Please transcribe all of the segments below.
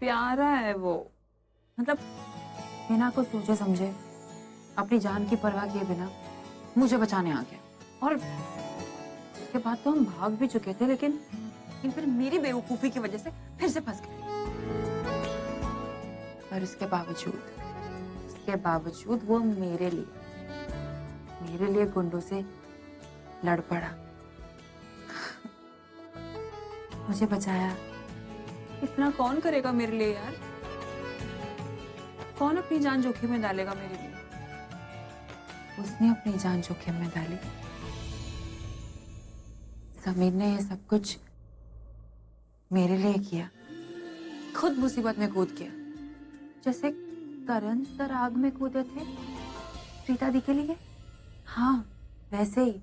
प्यारा है वो, मतलब बिना कुछ सोचे समझे अपनी जान की परवाह किए बिना मुझे बचाने आ गया। और उसके बाद तो हम भाग भी चुके थे, लेकिन फिर मेरी बेवकूफी की वजह से फिर से फंस गए। और इसके बावजूद वो मेरे लिए गुंडों से लड़ पड़ा, मुझे बचाया। इतना कौन करेगा मेरे लिए यार? कौन अपनी जान जोखिम में डालेगा मेरे लिए? उसने अपनी जान जोखिम में डाली। समीर ने ये सब कुछ मेरे लिए किया, खुद मुसीबत में कूद गया, जैसे करण सर आग में कूदे थे प्रीता दी के लिए। हाँ, वैसे ही।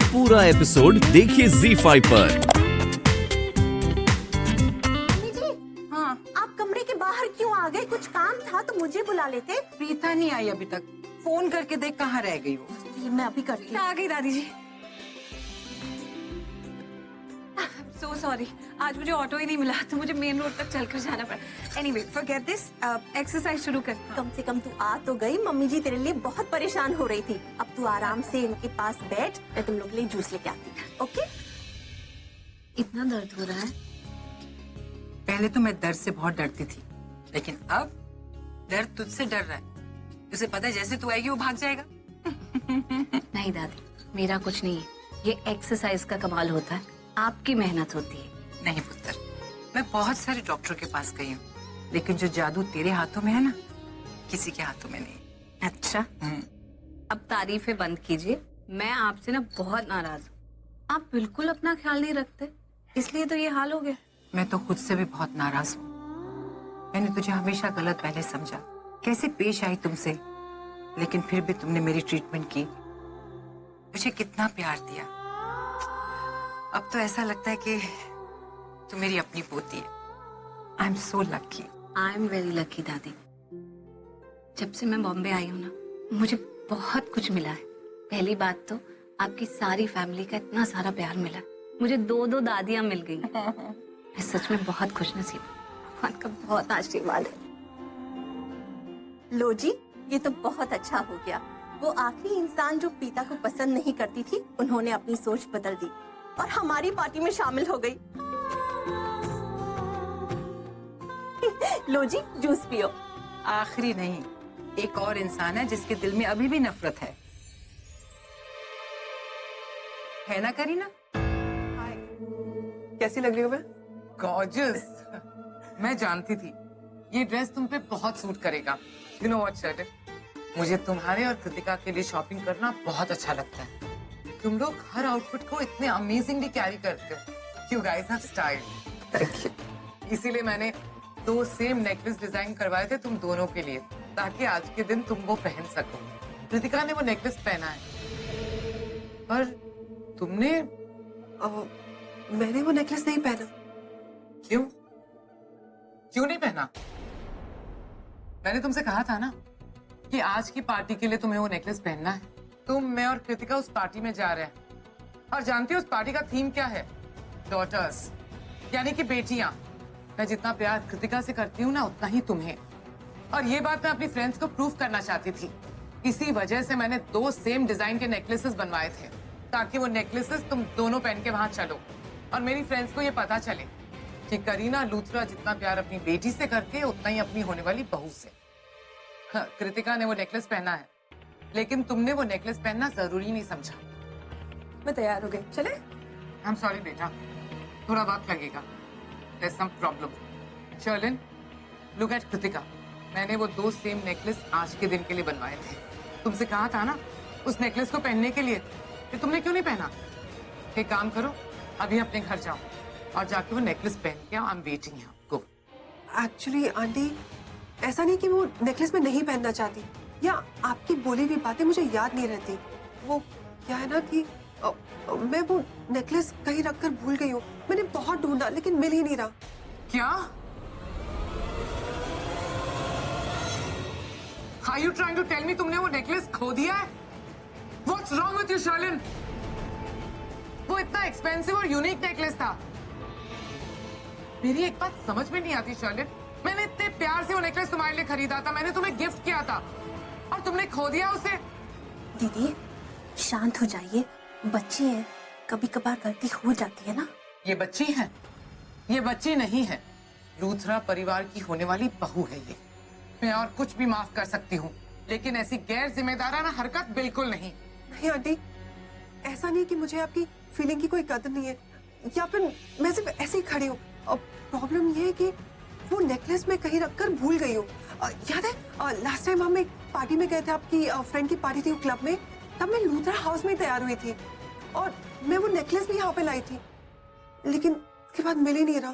पूरा एपिसोड देखिए ZEE5 पर। मम्मी जी, हाँ, आप कमरे के बाहर क्यों आ गए? कुछ काम था तो मुझे बुला लेते। प्रीता नहीं आई अभी तक, फोन करके देख कहाँ रह गई वो। मैं अभी करती हूँ। आ गई दादी जी। सो सॉरी, आज मुझे ऑटो ही नहीं मिला तो मुझे मेन रोड तक चलकर जाना पड़ा। एनीवे, फॉरगेट दिस, एक्सरसाइज शुरू कर। कम से कम तू आ तो गई। मम्मी जी तेरे लिए बहुत परेशान हो रही थी। अब तू आराम से इनके पास बैठ, मैं तुम लोग के लिए जूस लेके आती हूँ। ओके? इतना दर्द हो रहा है? पहले तो मैं दर्द से बहुत डरती थी, लेकिन अब दर्द तुझसे डर रहा है। उसे पता है जैसे तू आएगी वो भाग जाएगा। नहीं दादी, मेरा कुछ नहीं है। ये एक्सरसाइज का कमाल होता है, आपकी मेहनत होती है। नहीं पुत्र, मैं बहुत सारे डॉक्टरों के पास गई हूँ, लेकिन जो जादू तेरे हाथों में है ना, किसी के हाथों में नहीं। अच्छा, अब तारीफें बंद कीजिए। मैं आपसे ना बहुत नाराज हूँ। आप बिल्कुल अपना ख्याल नहीं रखते, इसलिए तो ये हाल हो गया। मैं तो खुद से भी बहुत नाराज हूँ। मैंने तुझे हमेशा गलत पहले समझा, कैसे पेश आई तुमसे, लेकिन फिर भी तुमने मेरी ट्रीटमेंट की, मुझे कितना प्यार दिया। अब तो ऐसा लगता है कि तू मेरी अपनी पोती है। I am so lucky. I am very lucky दादी। जब से मैं बॉम्बे आई हूँ ना, मुझे बहुत कुछ मिला है। पहली बात तो आपकी सारी फैमिली का इतना सारा प्यार मिला। मुझे 2 दादियां मिल गई। मैं सच में बहुत खुशनसीब हूँ। भगवान का बहुत आशीर्वाद है। लो जी, ये तो बहुत अच्छा हो गया। वो आखिरी इंसान जो प्रीता को पसंद नहीं करती थी, उन्होंने अपनी सोच बदल दी और हमारी पार्टी में शामिल हो गई। लो जी, जूस पियो। आखिरी नहीं, एक और इंसान है जिसके दिल में अभी भी नफरत है ना करीना? कैसी लग रही हूँ मैं? गॉर्जियस। मैं जानती थी ये ड्रेस तुम पे बहुत सूट करेगा। यू नो व्हाट शर्ट, मुझे तुम्हारे और कृतिका के लिए शॉपिंग करना बहुत अच्छा लगता है। तुम लोग हर आउटफिट को इतने अमेजिंगली कैरी करते हो। You guys have style. Thank you. इसीलिए मैंने 2 सेम नेकलेस डिजाइन करवाए थे तुम दोनों के लिए, ताकि आज के दिन तुम वो पहन सको। कृतिका ने वो नेकलेस पहना है, पर तुमने मैंने वो नेकलेस नहीं पहना। क्यों नहीं पहना? मैंने तुमसे कहा था ना कि आज की पार्टी के लिए तुम्हें वो नेकलेस पहनना है। तुम, मैं और कृतिका उस पार्टी में जा रहे हैं, और जानती हो उस पार्टी का थीम क्या है? डॉटर्स, यानी कि बेटियां। मैं जितना प्यार कृतिका से करती हूँ ना, उतना ही तुम्हें। और ये बात मैं अपनी फ्रेंड्स को प्रूव करना चाहती थी। इसी वजह से मैंने 2 सेम डिजाइन के नेकलेसेस बनवाए थे, ताकि वो नेकलेसेस तुम दोनों पहन के वहां चलो और मेरी फ्रेंड्स को ये पता चले कि करीना लूथरा जितना प्यार अपनी बेटी से करती है, उतना ही अपनी होने वाली बहू से। हाँ, कृतिका ने वो नेकलेस पहना है, लेकिन तुमने वो नेकलेस पहनना जरूरी नहीं समझा। मैं तैयार हो गई, चले? आई एम सॉरी बेटा, थोड़ा वक्त लगेगा। There's some problem. Sherlyn, look at Kritika. मैंने वो 2 सेम नेकलेस आज के दिन के लिए बनवाए थे। तुमसे कहा था ना उस नेकलेस को पहनने के लिए, फिर तुमने क्यों नहीं पहना? एक काम करो, अभी अपने घर जाओ और जाके वो नेकलेस पहन के आओ। I am waiting here. Go. Actually aunty, ऐसा नहीं कि वो नेकलेस मैं नहीं पहनना चाहती, या आपकी बोली हुई बातें मुझे याद नहीं रहती। वो क्या है ना कि मैं वो नेकलेस कहीं रखकर भूल गई हूँ। मैंने बहुत ढूंढा लेकिन मिल ही नहीं रहा। क्या? Are you trying to tell me तुमने वो नेकलेस खो दिया है? What's wrong with you, Sherlyn? वो इतना एक्सपेंसिव और यूनिक नेकलेस था। मेरी एक बात समझ में नहीं आती शार्लेट, मैंने इतने प्यार से वो नेकलेस तुम्हारे लिए खरीदा था, मैंने तुम्हें गिफ्ट किया था और तुमने खो दिया उसे। दीदी शांत हो जाइए, बच्चे हैं, कभी कभार गलती हो जाती है ना। ये बच्ची है, ये बच्ची नहीं है, लूथरा परिवार की होने वाली बहू है ये। मैं और कुछ भी माफ कर सकती हूँ, लेकिन ऐसी गैर जिम्मेदाराना हरकत बिल्कुल नहीं। नहीं आंटी, ऐसा नहीं कि मुझे आपकी फीलिंग की कोई कदर नहीं है या फिर मैं सिर्फ ऐसे ही खड़ी हूँ। प्रॉब्लम ये है कि वो नेकलेस मैं कहीं रखकर भूल गई हूँ। याद है लास्ट टाइम हम एक पार्टी में गए थे, आपकी फ्रेंड की पार्टी थी क्लब में, तब मैं लूथरा हाउस में तैयार हुई थी और मैं वो नेकलेस भी यहाँ पे लाई थी, लेकिन उसके बाद मिल ही नहीं रहा।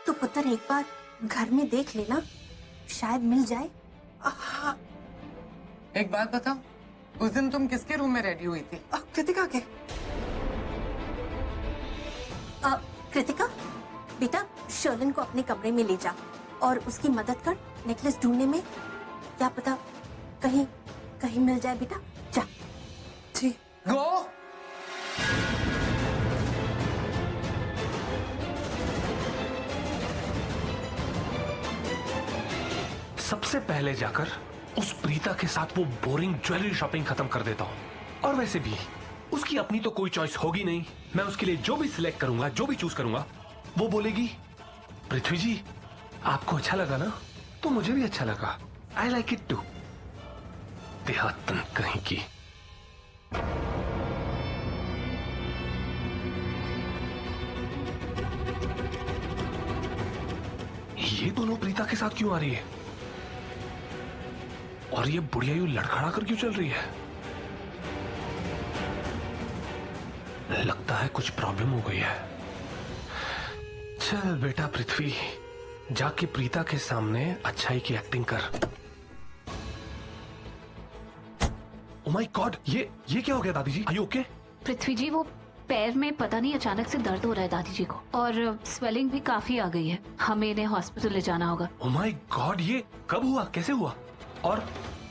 तो पुत्र एक बार घर में देख लेना, शायद मिल जाए। हाँ, एक बात बताओ, उस दिन तुम किसके रूम में रेडी हुई थी? कृतिका के। कृतिका बेटा, शर्लिन को अपने कमरे में ले जा और उसकी मदद कर नेकलेस ढूंढने में। क्या पता कहीं कहीं मिल जाए बेटा, जा। जी। गो। सबसे पहले जाकर उस प्रीता के साथ वो बोरिंग ज्वेलरी शॉपिंग खत्म कर देता हूँ। और वैसे भी उसकी अपनी तो कोई चॉइस होगी नहीं, मैं उसके लिए जो भी सिलेक्ट करूंगा, जो भी चूज करूंगा, वो बोलेगी पृथ्वी जी आपको अच्छा लगा ना, तो मुझे भी अच्छा लगा, आई लाइक इट टू। देहातन कहीं की। ये दोनों प्रीता के साथ क्यों आ रही है और ये बुढ़िया यूं लड़खड़ा कर क्यों चल रही है? लगता है कुछ प्रॉब्लम हो गई है। चल बेटा पृथ्वी, जाके प्रीता के सामने अच्छाई की एक्टिंग कर। ओह माय गॉड, ये क्या हो गया दादी जी? Are you okay? Prithvi ji, वो पैर में पता नहीं अचानक से दर्द हो रहा है दादी जी को, और स्वेलिंग भी काफी आ गई है, हमें इन्हें हॉस्पिटल ले जाना होगा। ओह माय गॉड, ये कब हुआ, कैसे हुआ? और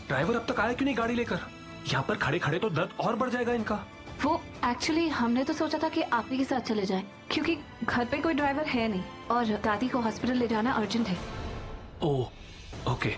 ड्राइवर अब तक आया क्यों नहीं गाड़ी लेकर? यहाँ पर खड़े खड़े तो दर्द और बढ़ जाएगा इनका। वो एक्चुअली हमने तो सोचा था कि आप ही के साथ चले जाएं, क्योंकि घर पे कोई ड्राइवर है नहीं और दादी को हॉस्पिटल ले जाना अर्जेंट है। Oh okay.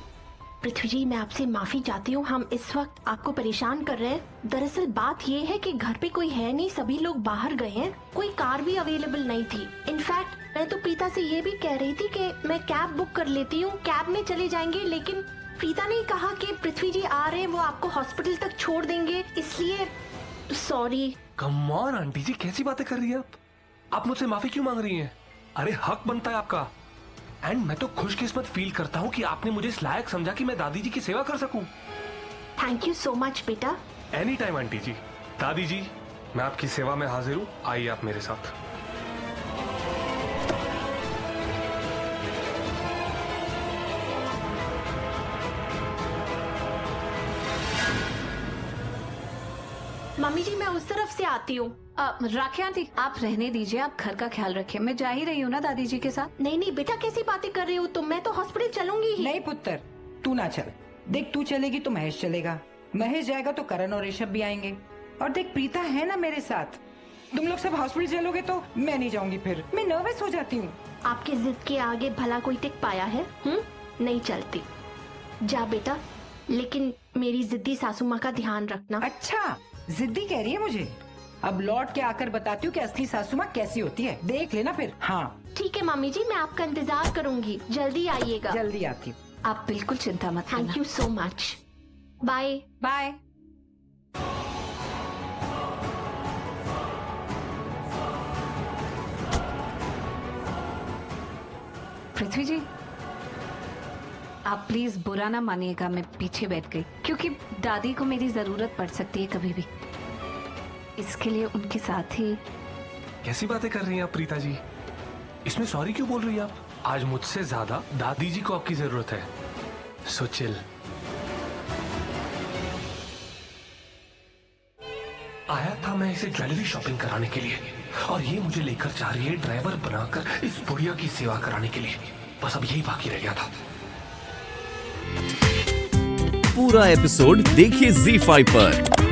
पृथ्वी जी, मैं आपसे माफी चाहती हूँ, हम इस वक्त आपको परेशान कर रहे हैं। दरअसल बात ये है कि घर पे कोई है नहीं, सभी लोग बाहर गए हैं, कोई कार भी अवेलेबल नहीं थी। इनफैक्ट मैं तो प्रीता से ये भी कह रही थी कि मैं कैब बुक कर लेती हूँ, कैब में चले जाएंगे, लेकिन प्रीता ने कहा कि पृथ्वी जी आ रहे हैं, वो आपको हॉस्पिटल तक छोड़ देंगे, इसलिए सॉरी। कम ऑन आंटी जी, कैसी बातें कर रही है आप मुझसे माफी क्यों मांग रही हैं? अरे हक बनता है आपका। एंड मैं तो खुशकिस्मत फील करता हूँ कि आपने मुझे इस लायक समझा कि मैं दादी जी की सेवा कर सकूं। थैंक यू सो मच बेटा। एनी टाइम आंटी जी। दादी जी, मैं आपकी सेवा में हाजिर हूँ, आइए आप मेरे साथ। मम्मी जी, मैं उस तरफ से आती हूँ। राखी आंटी, आप रहने दीजिए, आप घर का ख्याल रखिए, मैं जा ही रही हूँ ना दादी जी के साथ। नहीं नहीं बेटा, कैसी बातें कर रही हो तुम, मैं तो हॉस्पिटल चलूंगी ही। नहीं पुत्र, तू ना चल। देख, तू चलेगी तो महेश चलेगा, महेश जाएगा तो करण और ऋषभ भी आएंगे, और देख प्रीता है ना मेरे साथ। तुम लोग सब हॉस्पिटल चलोगे तो मैं नहीं जाऊंगी, फिर मैं नर्वस हो जाती हूँ। आपके जिद के आगे भला कोई टिक पाया है? नहीं चलती। जा बेटा, लेकिन मेरी जिद्दी सासू माँ का ध्यान रखना। अच्छा, जिद्दी कह रही है मुझे? अब लौट के आकर बताती हूँ कि असली सासू माँ कैसी होती है, देख लेना फिर। हाँ ठीक है मम्मी जी, मैं आपका इंतजार करूंगी, जल्दी आइएगा। जल्दी आती हूँ। आप बिल्कुल चिंता मत करना। Thank you so much. Bye bye. Prithvi ji, आप प्लीज बुरा ना मानिएगा, मैं पीछे बैठ गई, क्योंकि दादी को मेरी जरूरत पड़ सकती है कभी भी, इसके लिए उनके साथ ही। कैसी बातें कर रही हैं आप प्रीता जी? इसमें सॉरी क्यों बोल रही हैं आप? आज मुझसे ज्यादा दादी जी को आपकी जरूरत है, सो चिल। आया था मैं इसे ज्वेलरी शॉपिंग कराने के लिए, और ये मुझे लेकर जा रही है ड्राइवर बनाकर इस बुढ़िया की सेवा कराने के लिए। बस अब यही बाकी रह गया था। पूरा एपिसोड देखिए ZEE5 पर।